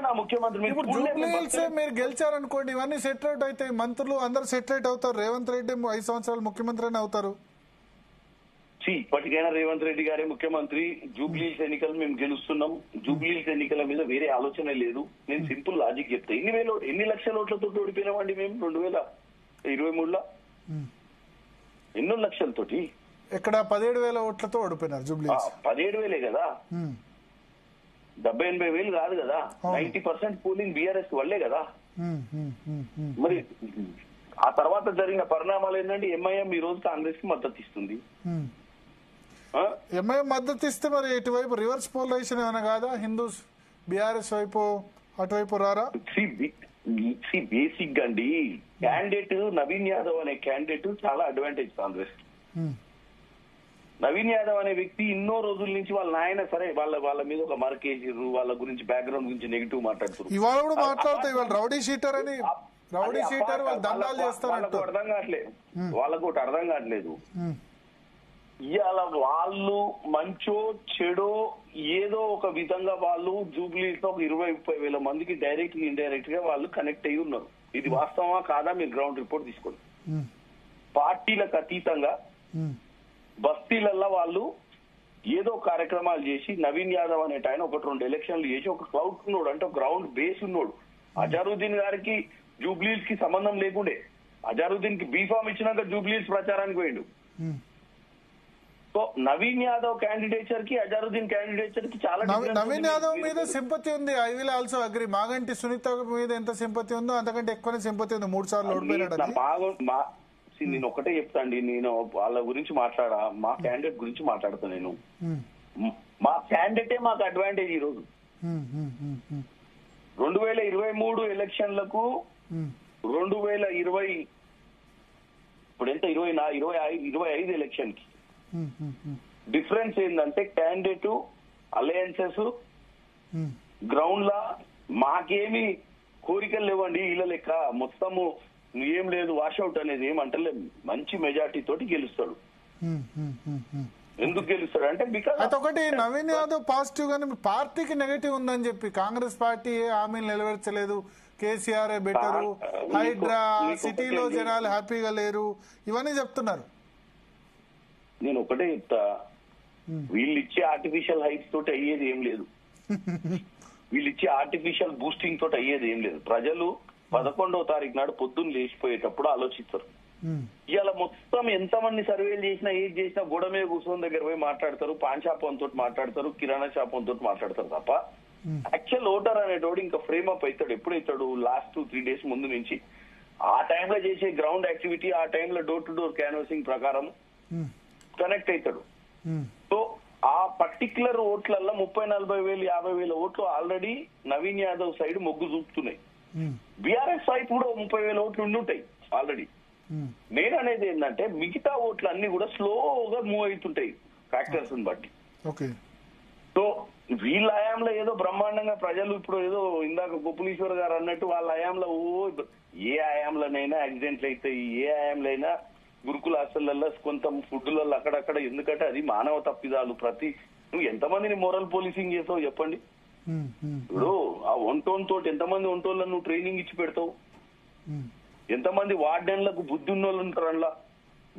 నా ముఖ్యమంత్రి ఇప్పుడు జూబ్లీహిల్స్ మీరు గెలిచారనుకోండి, ఇవన్నీ సెటిల్ అయితే మంత్రులు అందరూ సెటిల్ అవుతారు. రేవంత్ రెడ్డి 5 సంవత్సరాలు ముఖ్యమంత్రి అవుతారు. ఇప్పటికైనా రేవంత్ రెడ్డి గారే ముఖ్యమంత్రి. జూబ్లీహిల్స్ ఎన్నికలు మేము గెలుస్తున్నాం. జూబ్లీహిల్స్ ఎన్నికల మీద వేరే ఆలోచన లేదు. నేను సింపుల్ లాజిక్ చెప్తా. ఎన్ని లక్షల ఓట్లతో ఓడిపోయినామండి మేము 2023లో? ఎన్నో లక్షలతోటి? ఇక్కడ 17,000 ఓట్లతో ఓడిపోయినారు జూబ్లీహిల్స్. 17,000 కదా, 70,000-80,000 కాదు కదా. 90% పోలింగ్ బీఆర్ఎస్ వల్లే కదా. మరి ఆ తర్వాత జరిగిన పరిణామాలు ఏంటంటే ఎంఐఎం ఈ రోజు కాంగ్రెస్ కి మద్దతు ఇస్తుంది. ఎంఐఎం మద్దతు ఇస్తే మరి ఇటువైపు రివర్స్ పోలరైజేషన్ ఏమైనా కాదా? హిందూస్ బీఆర్ఎస్ వైపు అటువైపు రారా? బేసిక్ అండి, క్యాండిడేట్ నవీన్ యాదవ్ అనే క్యాండిడేట్ చాలా అడ్వాంటేజ్ కాంగ్రెస్. నవీన్ యాదవ్ అనే వ్యక్తి ఎన్నో రోజుల నుంచి వాళ్ళ నాయన సరే వాళ్ళ మీద ఒక మరకేసారు, వాళ్ళ గురించి బ్యాక్గ్రౌండ్ గురించి నెగిటివ్ మాట్లాడుతారు. ఇవాళ కూడా మాట్లాడుతాయి ఇవాళ రౌడీ షీటర్ అని. రౌడీ షీటర్ వాళ్ళు దండాలు చేస్తారు. వాళ్ళకు అర్థం కావట్లేదు. ఇవాళ వాళ్ళు మంచో చెడో ఏదో ఒక విధంగా వాళ్ళు జూబ్లీస్ లో 20-30 వేల మందికి డైరెక్ట్ ఇండైరెక్ట్ గా వాళ్ళు కనెక్ట్ అయ్యి ఉన్నారు. ఇది వాస్తవమా కాదా మీరు గ్రౌండ్ రిపోర్ట్ తీసుకోండి. పార్టీలకు అతీతంగా బస్తీలల్లో వాళ్ళు ఏదో కార్యక్రమాలు చేసి నవీన్ యాదవ్ అనేట ఆయన 1-2 ఎలక్షన్లు చేసి ఒక క్లౌడ్ ఉన్నాడు, అంటే ఒక గ్రౌండ్ బేస్ ఉన్నాడు. అజారుద్దీన్ గారికి జూబ్లీస్ కి సంబంధం లేకుండే. అజారుద్దీన్ కి బీఫామ్ ఇచ్చినాక జూబ్లీస్ ప్రచారానికి పోయిండు. సో నవీన్ యాదవ్ క్యాండిడేచర్ కి అజారుద్దీన్ క్యాండిడేచర్ కి చాలా నవీన్ యాదవ్ మీద సింపతి ఉంది. I will also agree. Maganti Sunitha మీద ఎంత సింపతి ఉందో అంతకంటే ఎక్కువనే సింపతి ఉంది. 3 సార్లు ఓడిపోయాడు. నేను ఒకటే చెప్తాండి, నేను వాళ్ళ గురించి మాట్లాడా, మా క్యాండిడేట్ గురించి మాట్లాడతా. నేను మా క్యాండిడేటే మాకు అడ్వాంటేజ్ ఈ రోజు. 2023 ఎలక్షన్లకు 2020 ఇప్పుడు ఎంత 25 ఎలక్షన్ కి డిఫరెన్స్ ఏంటంటే క్యాండిడేట్ అలయన్సెస్ గ్రౌండ్ లా మాకేమి కోరికలు లేవండి. వీళ్ళ లెక్క మొత్తము ఏం లేదు, వాషౌట్ అనేది ఏమంటలేదు. మంచి మెజార్టీ తోటి గెలుస్తాడు. ఎందుకు గెలుస్తాడు అంటే బికాస్ అదొకటి. నవీన్ యాదవ్ పాజిటివ్ గానీ పార్టీకి నెగటివ్ ఉందని చెప్పి కాంగ్రెస్ పార్టీ హామీలు నెరవేర్చలేదు, కేసీఆర్ బెటరు, హైడ్రా, సిటీలో జనాలు హ్యాపీగా లేరు, ఇవన్నీ చెప్తున్నారు. నేను ఒకటే చెప్తా, వీళ్ళు ఇచ్చే ఆర్టిఫిషియల్ హైట్స్ తోటి అయ్యేది ఏం లేదు. వీళ్ళు ఇచ్చే ఆర్టిఫిషియల్ బూస్టింగ్ తోటి అయ్యేది ఏం లేదు. ప్రజలు 11వ తారీఖు నాడు పొద్దున్న లేచిపోయేటప్పుడు ఆలోచిస్తారు. ఇవాళ మొత్తం ఎంతమంది సర్వేలు చేసినా ఏది చేసినా గోడ మీద కూర్చొని దగ్గర పోయి మాట్లాడతారు, పాన్ షాపం తోటి మాట్లాడతారు, కిరాణా షాపం తోటి మాట్లాడతారు తప్ప యాక్చువల్ ఓటర్ అనేటోడు ఇంకా ఫ్రేమ్ అప్ అవుతాడు. ఎప్పుడైతాడు? లాస్ట్ 2-3 డేస్ ముందు నుంచి ఆ టైంలో చేసే గ్రౌండ్ యాక్టివిటీ, ఆ టైంలో డోర్ టు డోర్ క్యాన్వాసింగ్ ప్రకారం కనెక్ట్ అవుతాడు. సో ఆ పర్టికులర్ ఓట్లల్లో 30-40 వేలు 50 వేల ఓట్లు ఆల్రెడీ నవీన్ యాదవ్ సైడ్ మొగ్గు చూపుతున్నాయి. బీఆర్ఎస్ సైడ్ కూడా 30 వేల ఓట్లు ఉండుంటాయి ఆల్రెడీ. నేను అనేది ఏంటంటే మిగతా ఓట్లు అన్ని కూడా స్లోగా మూవ్ అవుతుంటాయి ఫ్యాక్టర్స్ బట్టి. సో వీళ్ళ హయాంలో ఏదో బ్రహ్మాండంగా ప్రజలు ఇప్పుడు ఏదో ఇందాక గోపులీశ్వర్ గారు అన్నట్టు వాళ్ళ హయాంలో ఏ హయాంలోనైనా యాక్సిడెంట్లు అవుతాయి, ఏ హయాంలో అయినా గురుకుల హాస్టళ్లలో కొంత ఫుడ్లలో అక్కడక్కడ, ఎందుకంటే అది మానవ తప్పిదాలు. నువ్వు ఎంతమందిని మోరల్ పోలీసింగ్ చేస్తావు చెప్పండి? ఇప్పుడు ఆ ఒంటోన్ తోటి ఎంతమంది ఒంటోళ్ళను నువ్వు ట్రైనింగ్ ఇచ్చి పెడతావు? ఎంతమంది వార్డెన్లకు బుద్ధి ఉన్నోళ్ళు ఉంటారు, అందులో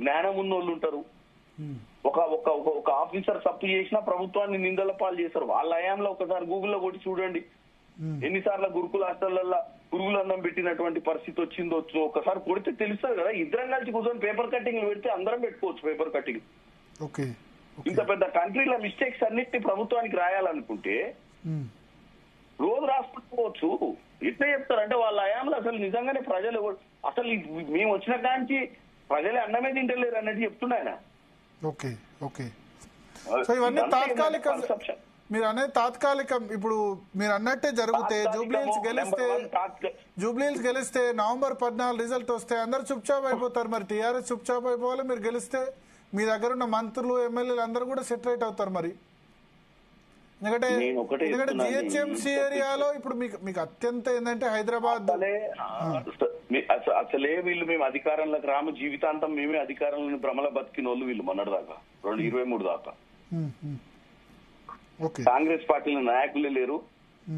జ్ఞానం ఉన్నోళ్ళు ఉంటారు. ఒక ఆఫీసర్ తప్పు చేసినా ప్రభుత్వాన్ని నిందల పాలు చేస్తారు. వాళ్ళ హయాంలో ఒకసారి గూగుల్లో కొట్టి చూడండి ఎన్నిసార్లు గురుకుల హాస్టళ్లలో పురుగులు అన్నం పెట్టినటువంటి పరిస్థితి వచ్చిందో. ఒకసారి కొడితే తెలుస్తుంది కదా. ఇద్దరం కలిసి కూర్చొని పేపర్ కట్టింగ్ పెడితే అందరం పెట్టుకోవచ్చు పేపర్ కట్టింగ్. ఇంత పెద్ద కంట్రీలో మిస్టేక్స్ అన్నిటిని ప్రభుత్వానికి రాయాలనుకుంటే రోజు రాసుకోవచ్చు. ఎట్లా చెప్తారంటే వాళ్ళ హయాంలో అసలు నిజంగానే ప్రజలు అసలు మేము వచ్చిన కాంచి ప్రజలే అన్నమే తింటలేరు అన్నట్టు చెప్తున్నాయన. ఇవన్నీ తాత్కాలిక, మీరు అనేది తాత్కాలికం. ఇప్పుడు మీరు అన్నట్టే జరిగితే జూబ్లీహిల్స్ గెలిస్తే November 14 రిజల్ట్ వస్తే అందరు చుప్చాప్ అయిపోతారు. మరి టీఆర్ఎస్ చుప్చాప్ అయిపోవాలి. మీరు గెలిస్తే మీ దగ్గర ఉన్న మంత్రులు ఎమ్మెల్యేలు అందరూ కూడా సెటరేట్ అవుతారు. మరి ఎందుకంటే జిహెచ్ఎంసీ ఏరియాలో ఇప్పుడు మీకు అత్యంత ఏంటంటే హైదరాబాద్ అసలే వీళ్ళు మేము అధికారంలోకి రాము, జీవితాంతం మేమే అధికారంలో భ్రమల బతికిన వాళ్ళు వీళ్ళు మొన్నటిదాకా 2023 దాకా. కాంగ్రెస్ పార్టీలో నాయకులే లేరు,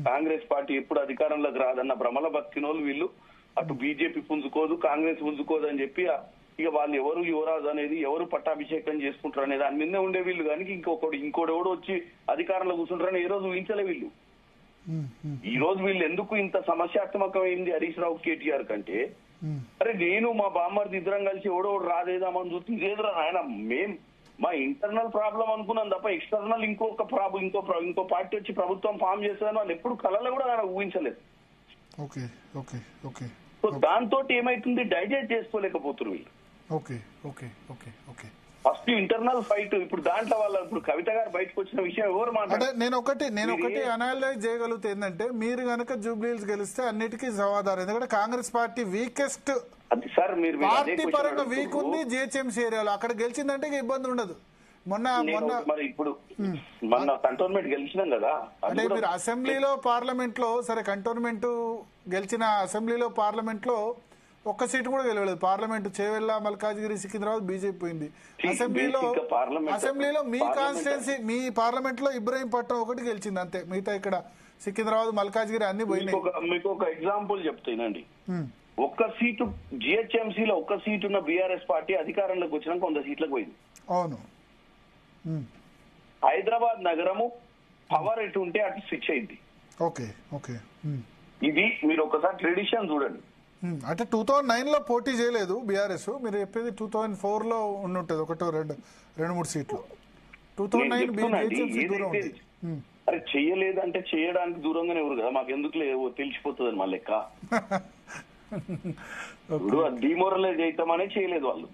కాంగ్రెస్ పార్టీ ఎప్పుడు అధికారంలోకి రాదన్న భ్రమల బతికినోళ్ళు వీళ్ళు. అటు బీజేపీ పుంజుకోదు, కాంగ్రెస్ పుంజుకోదు అని చెప్పి ఇక వాళ్ళు ఎవరు యువరాజు అనేది, ఎవరు పట్టాభిషేకం చేసుకుంటారు అనే దాని మీదే ఉండే వీళ్ళు. కానీ ఇంకోడెవడో వచ్చి అధికారంలో కూర్చుంటారని ఏ రోజు ఊహించలే వీళ్ళు. ఈ రోజు వీళ్ళు ఎందుకు ఇంత సమస్యాత్మకమైంది హరీష్ రావు కేటీఆర్ కంటే, అరే నేను మా బామ్మర్ది ఇద్దరం కలిసి ఎవడో రాదేదామని చూస్తే ఇదేదిరా ఆయన, మా ఇంటర్నల్ ప్రాబ్లం అనుకున్నాం తప్ప ఎక్స్టర్నల్ ఇంకో పార్టీ వచ్చి ప్రభుత్వం ఫామ్ చేస్తుందని వాళ్ళు ఎప్పుడు కళలో కూడా ఆయన ఊహించలేదు. సో దాంతో ఏమైతుంది, డైజెస్ట్ చేసుకోలేకపోతున్నారు వీళ్ళు. First internal fight. ఇప్పుడు దాంట్లో ఇప్పుడు కవిత గారు బయటకు వచ్చిన విషయం ఎవరు మాట్లాడారు? నేను ఒకటి అనలైజ్ చేయగలుగుతా ఏంటంటే, మీరు కనుక జూబ్లీహిల్స్ గెలిస్తే అన్నిటికీ జవాదారు. ఎందుకంటే కాంగ్రెస్ పార్టీ వీకెస్ట్ పార్టీ పరంగా వీక్ ఉంది జిహెచ్ఎంసీ ఏరియాలో. అక్కడ గెలిచిందంటే ఇబ్బంది ఉండదు. మరి ఇప్పుడు మొన్న కంటోన్మెంట్ గెలిచినాం కదా, అంటే మీరు అసెంబ్లీలో పార్లమెంట్ లో సరే కంటోన్మెంట్ గెలిచిన అసెంబ్లీలో పార్లమెంట్ లో ఒక్క సీటు కూడా గెలవలేదు. పార్లమెంట్ చేవెళ్ళ, మల్కాజ్గిరి, సికింద్రాబాద్ బీజేపీ పోయింది. అసెంబ్లీలో మీ కాన్స్టిట్యున్సీ మీ పార్లమెంట్ లో ఇబ్రహీంపట్నం ఒకటి గెలిచింది అంతే. మిగతా ఇక్కడ సికింద్రాబాద్, మల్కాజ్గిరి అన్ని పోయినాయి. మీకు ఒక ఎగ్జాంపుల్ చెప్తానండి. ఒక్క సీటు జిహెచ్ఎంసీలో ఒక్క సీటు ఉన్న బీఆర్ఎస్ పార్టీ అధికారంలోకి వచ్చినాక 100 సీట్లకు పోయింది. అవును. హైదరాబాద్ నగరము పవర్ ఎటు ఉంటే అటు స్విచ్ అయింది. ఇది మీరు ఒకసారి ట్రెడిషన్ చూడండి. అంటే 2009 లో పోటీ చేయలేదు బీఆర్ఎస్. మీరు చెప్పేది 2004 లో ఉండుంటది, 1-2-3 సీట్లు. 2009 అరే చెయ్యలేదంటే చేయడానికి దూరంగానే ఎవరు కదా, మాకు ఎందుకు తెలిసిపోతుంది మా లెక్క. ఇప్పుడు డిమోరలైజ్ అవుతామనే చేయలేదు వాళ్ళు.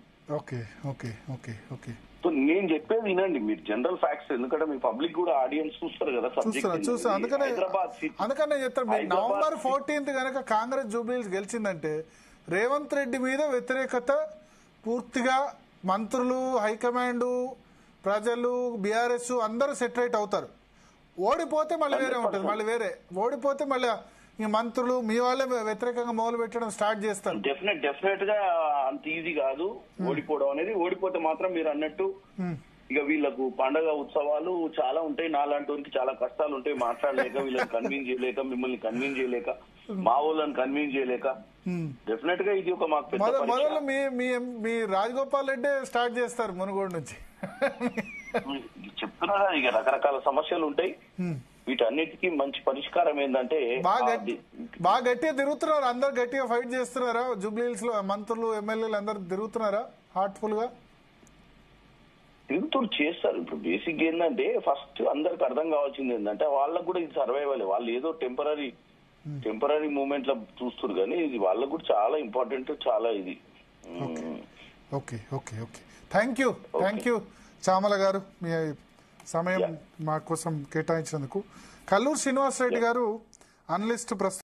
సో నేను చెప్పేది వినండి, మీరు జనరల్ ఫ్యాక్ట్స్. ఎందుకంటే మీ పబ్లిక్ కూడా ఆడియన్స్ చూస్తారు కదా సబ్జెక్ట్. అందుకనే చెప్తారు. నవంబర్ 14 కనుక కాంగ్రెస్ జూబ్లీహిల్స్ గెలిచిందంటే రేవంత్ రెడ్డి మీద వ్యతిరేకత పూర్తిగా మంత్రులు, హైకమాండ్, ప్రజలు, బీఆర్ఎస్ అందరూ సెటరేట్ అవుతారు. ఓడిపోతే మళ్ళీ వేరే ఉంటుంది. ఓడిపోతే మళ్ళీ ఈ మంత్రులు మీ వాళ్ళే వ్యతిరేకంగా మొదలు పెట్టడం స్టార్ట్ చేస్తారు. డెఫినెట్ గా అంత ఈజీ కాదు ఓడిపోవడం అనేది. ఓడిపోతే మాత్రం మీరు అన్నట్టు ఇక వీళ్ళకు పండగ ఉత్సవాలు చాలా ఉంటాయి. నాలాంటి వారికి చాలా కష్టాలు ఉంటాయి. మాట్లాడలేక, వీళ్ళని కన్విన్స్ చేయలేక, మిమ్మల్ని కన్విన్స్ చేయలేక, మా వాళ్ళని కన్విన్స్ చేయలేక. డెఫినెట్ గా ఇది ఒక మాకు మొదలు మీ రాజగోపాల్ రెడ్డి స్టార్ట్ చేస్తారు మునుగోడు నుంచి. చెప్తున్నా ఇక రకరకాల సమస్యలు ఉంటాయి. వీటన్నిటికీ మంచి పరిష్కారం ఏంటంటే, బాగా గట్టిగా తిరుగుతున్నారు, అందరు గట్టిగా ఫైట్ చేస్తున్నారా జూబ్లీహిల్స్ లో? మంత్రులు, ఎమ్మెల్యేలు అందరు తిరుగుతున్నారా హార్ట్ఫుల్ గా? తిరుగుతుడు చేస్తారు. ఇప్పుడు బేసిక్ ఏంటంటే, ఫస్ట్ అందరికి అర్థం కావాల్సింది ఏంటంటే, వాళ్ళకు కూడా ఇది సర్వైవల్. వాళ్ళు ఏదో టెంపరీ మూమెంట్ లో చూస్తారు, కానీ ఇది వాళ్ళకు కూడా చాలా ఇంపార్టెంట్, చాలా ఇది. థ్యాంక్ యూ చామల గారు, మీ సమయం మా కోసం కేటాయించినందుకు. కల్లూరు శ్రీనివాస్ రెడ్డి గారు అనలిస్ట్.